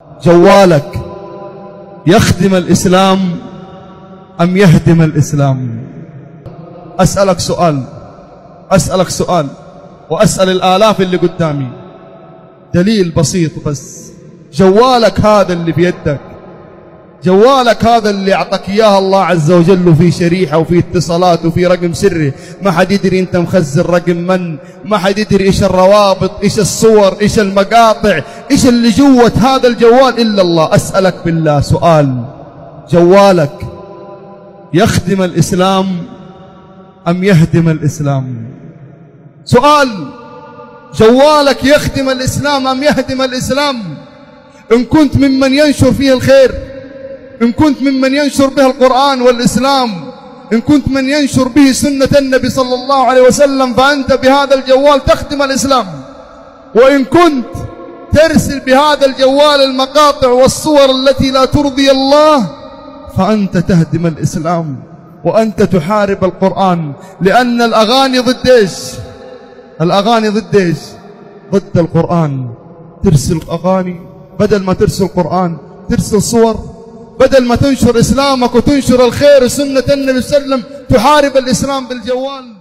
جوالك يخدم الإسلام أم يهدم الإسلام؟ أسألك سؤال وأسأل الآلاف اللي قدامي دليل بسيط بس. جوالك هذا اللي بيدك، جوالك هذا اللي أعطاك إياه الله عز وجل، وفي شريحة وفي اتصالات وفي رقم سري، ما حد يدري أنت مخزن رقم من، ما حد يدري إيش الروابط، إيش الصور، إيش المقاطع، إيش اللي جوة هذا الجوال إلا الله. أسألك بالله سؤال، جوالك يخدم الإسلام أم يهدم الإسلام؟ سؤال، جوالك يخدم الإسلام أم يهدم الإسلام؟ إن كنت ممن ينشر فيه الخير، إن كنت ممن ينشر به القرآن والإسلام، إن كنت من ينشر به سنة النبي صلى الله عليه وسلم، فأنت بهذا الجوال تخدم الإسلام. وإن كنت ترسل بهذا الجوال المقاطع والصور التي لا ترضي الله، فأنت تهدم الإسلام وأنت تحارب القرآن. لأن الأغاني ضد إيش؟ الأغاني ضد إيش؟ ضد القرآن. ترسل أغاني بدل ما ترسل قرآن، ترسل صور بدل ما تنشر إسلامك وتنشر الخير وسنة النبي صلى الله عليه وسلم، تحارب الإسلام بالجوال.